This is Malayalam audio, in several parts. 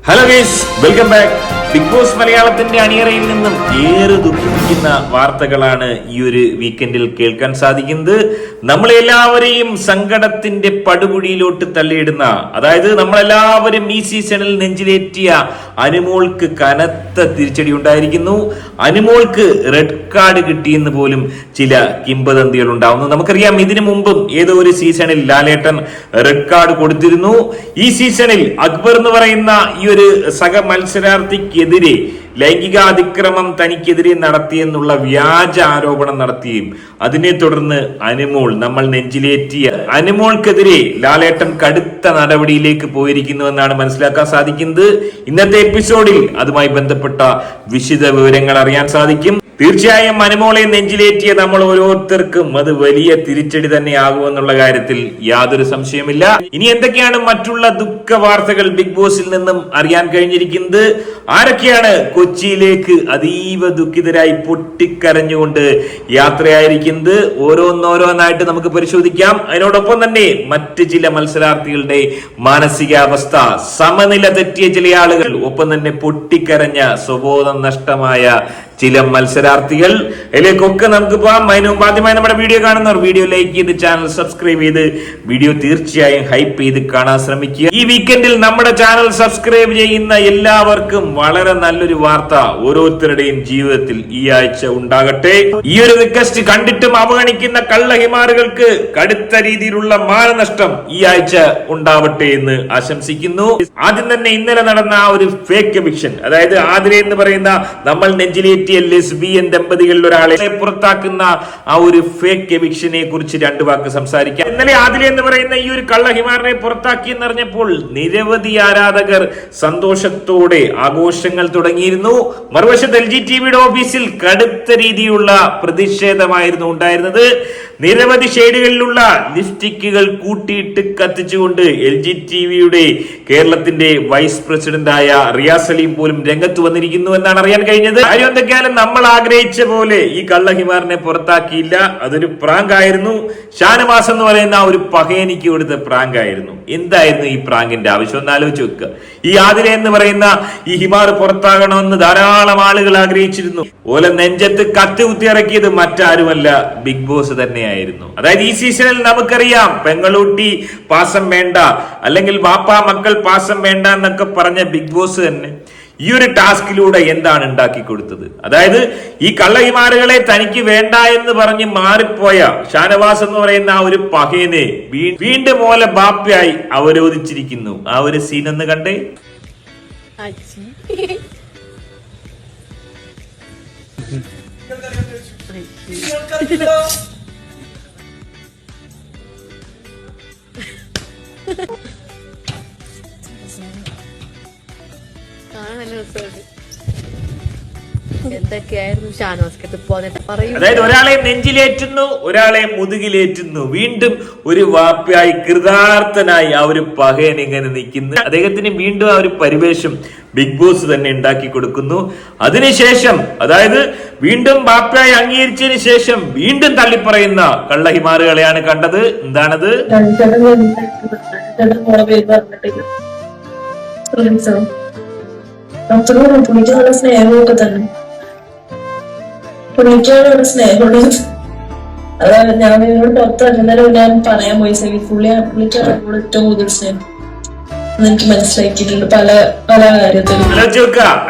Hello guys, welcome back. Big Boss മലയാളത്തിന്റെ അണിയറയിൽ നിന്നും ഏറെ ദുഃഖിപ്പിക്കുന്ന വാർത്തകളാണ് ഈ ഒരു വീക്കെൻഡിൽ കേൾക്കാൻ സാധിക്കുന്നത്. നമ്മളെല്ലാവരെയും സങ്കടത്തിന്റെ പടുകുഴിയിലോട്ട് തള്ളിയിടുന്ന, അതായത് നമ്മളെല്ലാവരും ഈ സീസണിൽ നെഞ്ചിലേറ്റിയ അനുമോൾക്ക് കനത്ത തിരിച്ചടി ഉണ്ടായിരിക്കുന്നു. അനുമോൾക്ക് റെഡ് കാർഡ് കിട്ടിയെന്ന് പോലും ചില കിംവദന്തികൾ ഉണ്ടാവുന്നു. നമുക്കറിയാം, ഇതിനു മുമ്പും ഏതോ ഒരു സീസണിൽ ലാലേട്ടൻ റെഡ് കാർഡ് കൊടുത്തിരുന്നു. ഈ സീസണിൽ അക്ബർ എന്ന് പറയുന്ന ഈ ഒരു സഹ മത്സരാർത്ഥിക്കെതിരെ ലൈംഗിക അതിക്രമം തനിക്കെതിരെ നടത്തിയെന്നുള്ള വ്യാജ ആരോപണം നടത്തിയും അതിനെ തുടർന്ന് അനുമോൾ, നമ്മൾ നെഞ്ചിലേറ്റിയ അനുമോൾക്കെതിരെ ലാലേട്ടൻ കടുത്ത നടപടിയിലേക്ക് പോയിരിക്കുന്നുവെന്നാണ് മനസ്സിലാക്കാൻ സാധിക്കുന്നത്. ഇന്നത്തെ എപ്പിസോഡിൽ അതുമായി ബന്ധപ്പെട്ട വിശദ വിവരങ്ങൾ അറിയാൻ സാധിക്കും. തീർച്ചയായും അനുമോളെ നെഞ്ചിലേറ്റിയ നമ്മൾ ഓരോരുത്തർക്കും അത് വലിയ തിരിച്ചടി തന്നെ ആകുമെന്നുള്ള കാര്യത്തിൽ യാതൊരു സംശയമില്ല. ഇനി എന്തൊക്കെയാണ് മറ്റുള്ള ദുഃഖ വാർത്തകൾ ബിഗ് ബോസിൽ നിന്നും അറിയാൻ കഴിഞ്ഞിരിക്കുന്നത്? ആരൊക്കെയാണ് കൊച്ചിയിലേക്ക് അതീവ ദുഃഖിതരായി പൊട്ടിക്കരഞ്ഞുകൊണ്ട് യാത്രയായിരിക്കുന്നത്? ഓരോന്നോരോന്നായിട്ട് നമുക്ക് പരിശോധിക്കാം. അതിനോടൊപ്പം തന്നെ മറ്റ് ചില മത്സരാർത്ഥികളുടെ മാനസികാവസ്ഥ, സമനില തെറ്റിയ ചില ആളുകൾ, ഒപ്പം തന്നെ പൊട്ടിക്കരഞ്ഞ സ്വബോധം നഷ്ടമായ ചില മത്സരാർത്ഥികൾ, ഇതിലേക്കൊക്കെ നമുക്ക് പോകാം. അതിന് മുമ്പ് ആദ്യമായി നമ്മുടെ വീഡിയോ കാണുന്നവർ വീഡിയോ ലൈക്ക് ചെയ്ത് ചാനൽ സബ്സ്ക്രൈബ് ചെയ്ത് വീഡിയോ തീർച്ചയായും ഹൈപ്പ് ചെയ്ത് കാണാൻ ശ്രമിക്കുക. ഈ വീക്കെൻഡിൽ നമ്മുടെ ചാനൽ സബ്സ്ക്രൈബ് ചെയ്യുന്ന എല്ലാവർക്കും വളരെ നല്ലൊരു വാർത്ത ഓരോരുത്തരുടെയും ജീവിതത്തിൽ ഈ ആഴ്ച ഉണ്ടാകട്ടെ. ഈ ഒരു റിക്വസ്റ്റ് കണ്ടിട്ടും അവഗണിക്കുന്ന കള്ളഹിമാറുകൾക്ക് കടുത്ത രീതിയിലുള്ള മാനനഷ്ടം ഈ ആഴ്ച ഉണ്ടാവട്ടെ എന്ന് ആശംസിക്കുന്നു. ആദ്യം തന്നെ ഇന്നലെ നടന്ന ആ ഒരു ഫേക്ക് എവിക്ഷൻ, അതായത് ആതിര എന്ന് പറയുന്ന നമ്മൾ നെഞ്ചിലേറ്റിയ ലെസ്ബിയൻ ദമ്പതികളിൽ ഒരാളെ പുറത്താക്കുന്ന ആ ഒരു ഫേക്ക് എവിക്ഷനെ കുറിച്ച് രണ്ടു വാക്ക് സംസാരിക്കാം. ഇന്നലെ ആതിര എന്ന് പറയുന്ന ഈ ഒരു കള്ളഹിമാറിനെ പുറത്താക്കി എന്നറിഞ്ഞപ്പോൾ നിരവധി ആരാധകർ സന്തോഷത്തോടെ ആഘോഷങ്ങൾ തുടങ്ങിയിരുന്നു. മറുവശത്ത് LGTVയുടെ ഓഫീസിൽ കടുത്ത രീതിയിലുള്ള പ്രതിഷേധമായിരുന്നു ഉണ്ടായിരുന്നത്. നിരവധി ഷെയ്ഡുകളിലുള്ള ലിപ്സ്റ്റിക്കുകൾ കൂട്ടിയിട്ട് കത്തിച്ചുകൊണ്ട് LGTVയുടെ കേരളത്തിന്റെ വൈസ് പ്രസിഡന്റായ റിയാസ് സലീം പോലും രംഗത്ത് വന്നിരിക്കുന്നു എന്നാണ് അറിയാൻ കഴിഞ്ഞത്. കാര്യം എന്തൊക്കെയാലും നമ്മൾ ആഗ്രഹിച്ച പോലെ ഈ കള്ളഹിമാറിനെ പുറത്താക്കിയില്ല. അതൊരു പ്രാങ്ക് ആയിരുന്നു. ഷാനവാസ് എന്ന് പറയുന്ന ആ ഒരു പഹയനിക്ക് കൊടുത്ത പ്രാങ്ക് ആയിരുന്നു. എന്തായിരുന്നു ഈ പ്രാങ്കിന്റെ ആവശ്യം ഒന്ന് ആലോചിച്ച് വെക്കുക. ഈ ആതിര എന്ന് പറയുന്ന ഈ ഹിമാർ പുറത്താകണമെന്ന് ധാരാളം ആളുകൾ ആഗ്രഹിച്ചിരുന്നു. ഓലെ നെഞ്ചത്ത് കത്തി കുത്തിയിറക്കിയത് മറ്റാരുമല്ല, ബിഗ് ബോസ് തന്നെയായിരുന്നു. അതായത് ഈ സീസണിൽ നമുക്കറിയാം, പെങ്ങളൂട്ടി പാസം വേണ്ട, അല്ലെങ്കിൽ വാപ്പാ മക്കൾ പാസം വേണ്ട എന്നൊക്കെ പറഞ്ഞ ബിഗ് ബോസ് തന്നെ ഈ ഒരു ടാസ്കിലൂടെ എന്താണ് ഉണ്ടാക്കി കൊടുത്തത്? അതായത് ഈ കള്ളഹിമാറുകളെ തനിക്ക് വേണ്ട എന്ന് പറഞ്ഞ് മാറിപ്പോയ ഷാനവാസ് എന്ന് പറയുന്ന ആ ഒരു പഹയനെ വീണ്ടും പോലെ ബാപ്പയായി അവരോധിച്ചിരിക്കുന്നു. ആ ഒരു സീൻ ഒന്ന് കണ്ടേ. എന്തൊക്കെയായിരുന്നു ഷാനവാസ്കത്ത് പോന്നിട്ട് പറയും. അതായത് ഒരാളെ നെഞ്ചിലേറ്റുന്നു, ഒരാളെ മുതുകിലേറ്റുന്നു. വീണ്ടും ഒരു വാപ്പയായി കൃതാർത്ഥനായി ആ ഒരു പഹയൻ ഇങ്ങനെ നിൽക്കുന്നു. അദ്ദേഹത്തിന് വീണ്ടും ആ ഒരു പരിവേഷം ബിഗ് ബോസ് തന്നെ ഉണ്ടാക്കി കൊടുക്കുന്നു. അതിനുശേഷം, അതായത് വീണ്ടും ബാപ്പയായി അംഗീകരിച്ചതിന് ശേഷം വീണ്ടും തള്ളിപ്പറയുന്ന കള്ളഹിമാറുകളെയാണ് കണ്ടത്. എന്താണത്? പുള്ളിക്കാനുള്ള സ്നേഹമൊക്കെ തന്നെ, പുള്ളിക്കാനുള്ള സ്നേഹമുള്ളത്. അതാണ് ഞാൻ നിങ്ങളോട് പുറത്തിറങ്ങുന്നതിന് ഞാൻ പറയാൻ പോയി. പുള്ളിക്കാണ് ഏറ്റവും കൂടുതൽ സ്നേഹം എനിക്ക് മനസ്സിലാക്കിയിട്ടുണ്ട് പല പല കാര്യത്തിലും.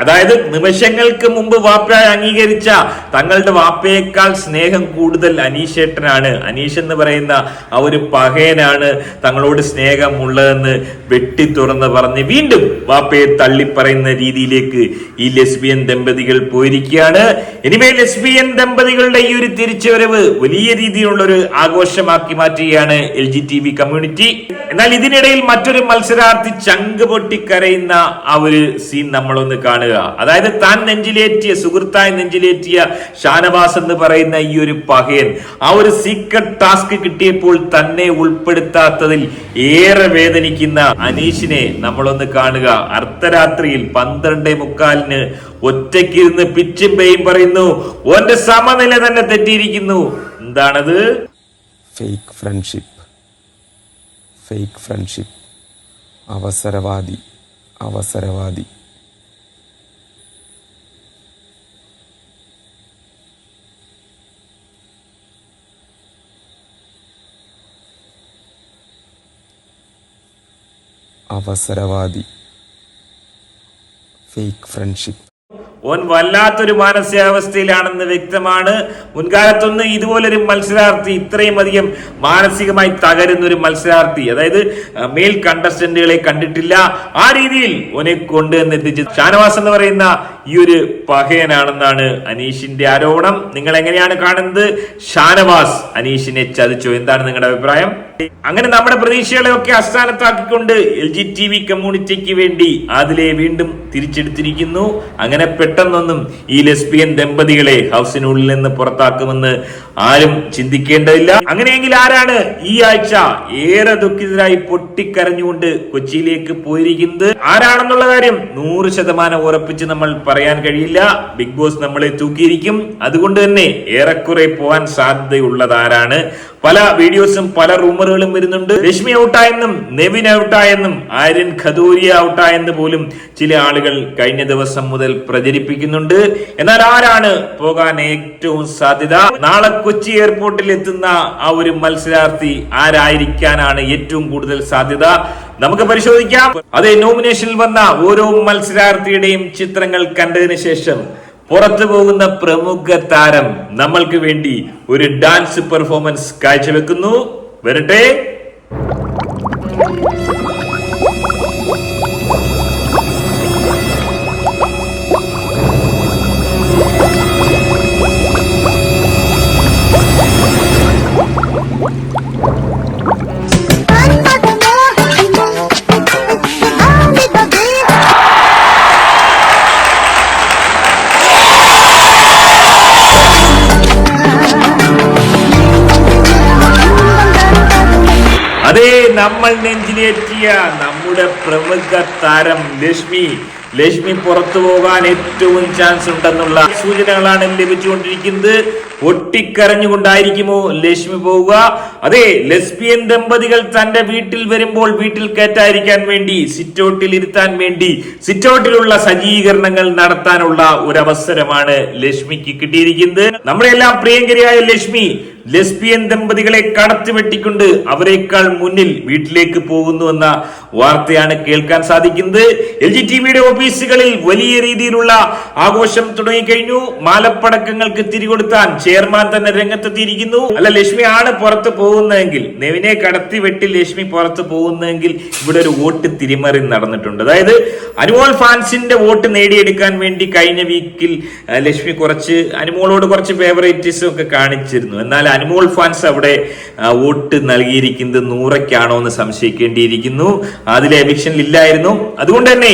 അതായത് നിമിഷങ്ങൾക്ക് മുമ്പ് വാപ്പയായി അംഗീകരിച്ച തങ്ങളുടെ വാപ്പയേക്കാൾ സ്നേഹം കൂടുതൽ അനീഷേട്ടനാണ്. അനീഷ് എന്ന് പറയുന്ന ആ ഒരു പഹയനാണ് തങ്ങളോട് സ്നേഹമുള്ളതെന്ന് വെട്ടി തുറന്ന് പറഞ്ഞ് വീണ്ടും വാപ്പയെ തള്ളിപ്പറയുന്ന രീതിയിലേക്ക് ഈ ലെസ്ബിയൻ ദമ്പതികൾ പോയിരിക്കുകയാണ്. ഇനിമേൽ ലെസ്ബിയൻ ദമ്പതികളുടെ ഈ ഒരു തിരിച്ചുവരവ് വലിയ രീതിയിലുള്ള ഒരു ആഘോഷമാക്കി മാറ്റുകയാണ് LGTV കമ്മ്യൂണിറ്റി. എന്നാൽ ഇതിനിടയിൽ മറ്റൊരു മത്സരാർത്ഥി ചങ്ക് പൊട്ടിക്കരയുന്ന ആ ഒരു സീൻ നമ്മളൊന്ന് കാണുക. അതായത് താൻ നെഞ്ചിലേറ്റിയ, സുഹൃത്തായി നെഞ്ചിലേറ്റിയ ഷാനവാസ് എന്ന് പറയുന്ന ഈ ഒരു പഹയൻ ആ ഒരു സീക്രട്ട് ടാസ്ക് കിട്ടിയപ്പോൾ തന്നെ ഉൾപ്പെടുത്താത്തതിൽ ഏറെ വേദനിക്കുന്ന അനീഷിനെ നമ്മളൊന്ന് കാണുക. അർദ്ധരാത്രിയിൽ 12:45 ഒറ്റയ്ക്കിരുന്ന് പിച്ചും പേയും പറയുന്നു, ഓന്റെ സമനില തന്നെ തെറ്റിയിരിക്കുന്നു. എന്താണത്? ഫേക്ക് ഫ്രണ്ട്ഷിപ്പ്, അവസരവാദി, അവസരവാദി. അവസരവാദി. Fake friendship. ഓൻ വല്ലാത്തൊരു മാനസികാവസ്ഥയിലാണെന്ന് വ്യക്തമാണ്. മുൻകാലത്തൊന്നും ഇതുപോലൊരു മത്സരാർത്ഥി, ഇത്രയും അധികം മാനസികമായി തകരുന്ന ഒരു മത്സരാർത്ഥി, അതായത് മെയിൽ കണ്ടസ്റ്റന്റുകളെ കണ്ടിട്ടില്ല. ആ രീതിയിൽ ഓനെ കൊണ്ടുവന്നെത്തിച്ച് ഷാനവാസ് എന്ന് പറയുന്ന ഈ ഒരു പഹയനാണെന്നാണ് അനീഷിന്റെ ആരോപണം. നിങ്ങൾ എങ്ങനെയാണ് കാണുന്നത്? ഷാനവാസ് അനീഷിനെ ചതിച്ചോ? എന്താണ് നിങ്ങളുടെ അഭിപ്രായം? അങ്ങനെ നമ്മുടെ പ്രതീക്ഷകളെ ഒക്കെ അസ്ഥാനത്താക്കിക്കൊണ്ട് LGTB കമ്മ്യൂണിറ്റിക്ക് വേണ്ടി അതിലെ വീണ്ടും തിരിച്ചെടുത്തിരിക്കുന്നു. അങ്ങനെ പെട്ടെന്നൊന്നും ഈ ലെസ്ബിയൻ ദമ്പതികളെ ഹൗസിനുള്ളിൽ നിന്ന് പുറത്താക്കുമെന്ന് ആരും ചിന്തിക്കേണ്ടതില്ല. അങ്ങനെയെങ്കിൽ ആരാണ് ഈ ആഴ്ച ഏറെ ദുഃഖിതരായി പൊട്ടിക്കരഞ്ഞുകൊണ്ട് കൊച്ചിയിലേക്ക് പോയിരിക്കുന്നത്? ആരാണെന്നുള്ള കാര്യം 100% ഉറപ്പിച്ച് നമ്മൾ പറയാൻ കഴിയില്ല. ബിഗ് ബോസ് നമ്മളെ തൂക്കിയിരിക്കും. അതുകൊണ്ട് തന്നെ ഏറെക്കുറെ പോവാൻ സാധ്യതയുള്ളത് ആരാണ്? പല വീഡിയോസും പല റൂമറുകളും വരുന്നുണ്ട്. രശ്മി ഔട്ടായെന്നും നെവിൻ ഔട്ടായെന്നും ആര്യൻ ഖദൂരിയ ഔട്ടായെന്ന് പോലും ചില ആളുകൾ കഴിഞ്ഞ ദിവസം മുതൽ പ്രചരിപ്പിക്കുന്നുണ്ട്. എന്നാൽ ആരാണ് പോകാൻ ഏറ്റവും സാധ്യത? നാളെ കൊച്ചി എയർപോർട്ടിൽ എത്തുന്ന ആ ഒരു മത്സരാർത്ഥി ആരായിരിക്കാനാണ് ഏറ്റവും കൂടുതൽ സാധ്യത? നമുക്ക് പരിശോധിക്കാം. അതേ, നോമിനേഷനിൽ വന്ന ഓരോ മത്സരാർത്ഥിയുടെയും ചിത്രങ്ങൾ കണ്ടതിന് ശേഷം പുറത്തു പോകുന്ന പ്രമുഖ താരം നമ്മൾക്ക് വേണ്ടി ഒരു ഡാൻസ് പെർഫോമൻസ് കാഴ്ചവെക്കുന്നു. വരട്ടെ. അതേ, നമ്മൾ നെഞ്ചിലേറ്റിയ നമ്മുടെ പ്രമുഖ താരം ലക്ഷ്മി പുറത്തു പോകാൻ ഏറ്റവും ചാൻസ് ഉണ്ടെന്നുള്ള സൂചനകളാണ് ലഭിച്ചുകൊണ്ടിരിക്കുന്നത്. പൊട്ടിക്കരഞ്ഞുകൊണ്ടായിരിക്കുമോ ലക്ഷ്മി പോവുക? അതെ, ലെസ്ബിയൻ ദമ്പതികൾ തന്റെ വീട്ടിൽ വരുമ്പോൾ വീട്ടിൽ കയറ്റാതിരിക്കാൻ വേണ്ടി സിറ്റൗട്ടിൽ ഇരുത്താൻ വേണ്ടി സിറ്റൗട്ടിലുള്ള സജ്ജീകരണങ്ങൾ നടത്താനുള്ള ഒരു അവസരമാണ് ലക്ഷ്മിക്ക് കിട്ടിയിരിക്കുന്നത്. നമ്മളെല്ലാം പ്രിയങ്കരിയായ ലക്ഷ്മി ലെസ്ബിയൻ ദമ്പതികളെ കടത്തിവെട്ടിക്കൊണ്ട് അവരെക്കാൾ മുന്നിൽ വീട്ടിലേക്ക് പോകുന്നു എന്ന വാർത്തയാണ് കേൾക്കാൻ സാധിക്കുന്നത്. LGTBയുടെ ഓഫീസുകളിൽ വലിയ രീതിയിലുള്ള ആഘോഷം തുടങ്ങിക്കഴിഞ്ഞു. മാലപ്പടക്കങ്ങൾക്ക് തിരികൊടുത്താൻ ചെയർമാൻ തന്നെ രംഗത്തെത്തിയിരിക്കുന്നു. അല്ല, ലക്ഷ്മി ആണ് പുറത്ത് പോകുന്നതെങ്കിൽ, നെവിനെ കടത്തിവെട്ടി ലക്ഷ്മി പുറത്ത് പോകുന്നതെങ്കിൽ ഇവിടെ ഒരു വോട്ട് തിരിമറി നടന്നിട്ടുണ്ട്. അതായത് അനുമോൾ ഫാൻസിന്റെ വോട്ട് നേടിയെടുക്കാൻ വേണ്ടി കഴിഞ്ഞ വീക്കിൽ ലക്ഷ്മി അനുമോളോട് കുറച്ച് ഫേവറേറ്റിസം ഒക്കെ കാണിച്ചിരുന്നു. എന്നാൽ അനുമോൾ ഫാൻസ് അവിടെ വോട്ട് നൽകിയിരിക്കുന്നത് നൂറയ്ക്കാണോ എന്ന് സംശയിക്കേണ്ടിയിരിക്കുന്നു. അതിലെ എവിക്ഷനിൽ ഇല്ലായിരുന്നു. അതുകൊണ്ട് തന്നെ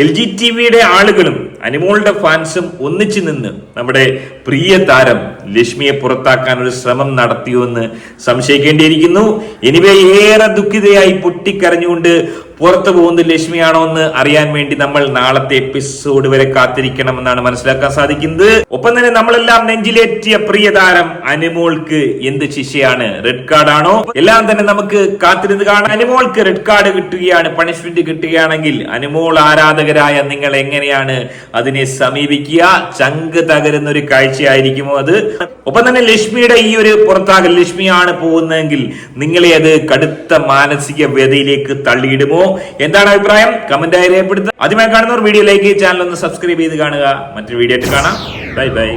LGTBയുടെ ആളുകളും അനുമോളുടെ ഫാൻസും ഒന്നിച്ചു നിന്ന് നമ്മുടെ പ്രിയ താരം ലക്ഷ്മിയെ പുറത്താക്കാൻ ഒരു ശ്രമം നടത്തിയോ എന്ന് സംശയിക്കേണ്ടിയിരിക്കുന്നു. എനിവേ, ഏറെ ദുഃഖിതയായി പൊട്ടിക്കരഞ്ഞുകൊണ്ട് പുറത്തു പോകുന്ന ലക്ഷ്മിയാണോ എന്ന് അറിയാൻ വേണ്ടി നമ്മൾ നാളത്തെ എപ്പിസോഡ് വരെ കാത്തിരിക്കണമെന്നാണ് മനസ്സിലാക്കാൻ സാധിക്കുന്നത്. ഒപ്പം തന്നെ നമ്മളെല്ലാം നെഞ്ചിലേറ്റിയ പ്രിയ താരം അനുമോൾക്ക് എന്ത് ശിക്ഷയാണ്? റെഡ് കാർഡ് ആണോ? എല്ലാം തന്നെ നമുക്ക് കാത്തിരുന്ന് കാണാം. അനുമോൾക്ക് റെഡ് കാർഡ് കിട്ടുകയാണ്, പണിഷ്മെന്റ് കിട്ടുകയാണെങ്കിൽ അനുമോൾ ആരാധകരായ നിങ്ങൾ എങ്ങനെയാണ് അതിനെ സമീപിക്കുക? ചങ്ക് തകരുന്ന ഒരു കാഴ്ചയായിരിക്കുമോ അത്? ഒപ്പം തന്നെ ലക്ഷ്മിയുടെ ഈ ഒരു പുറത്താകൽ, ലക്ഷ്മിയാണ് പോകുന്നതെങ്കിൽ നിങ്ങളെ അത് കടുത്ത മാനസിക വ്യതയിലേക്ക് തള്ളിയിടുമോ? എന്താണ് അഭിപ്രായം? കമന്റായി രേഖപ്പെടുത്തുക. ആദ്യമായി കാണുന്നവർ വീഡിയോ ലൈക്ക് ചെയ്ത് ചാനൽ ഒന്ന് സബ്സ്ക്രൈബ് ചെയ്ത് കാണുക. മറ്റൊരു വീഡിയോ ആയിട്ട് കാണാം. Bye bye.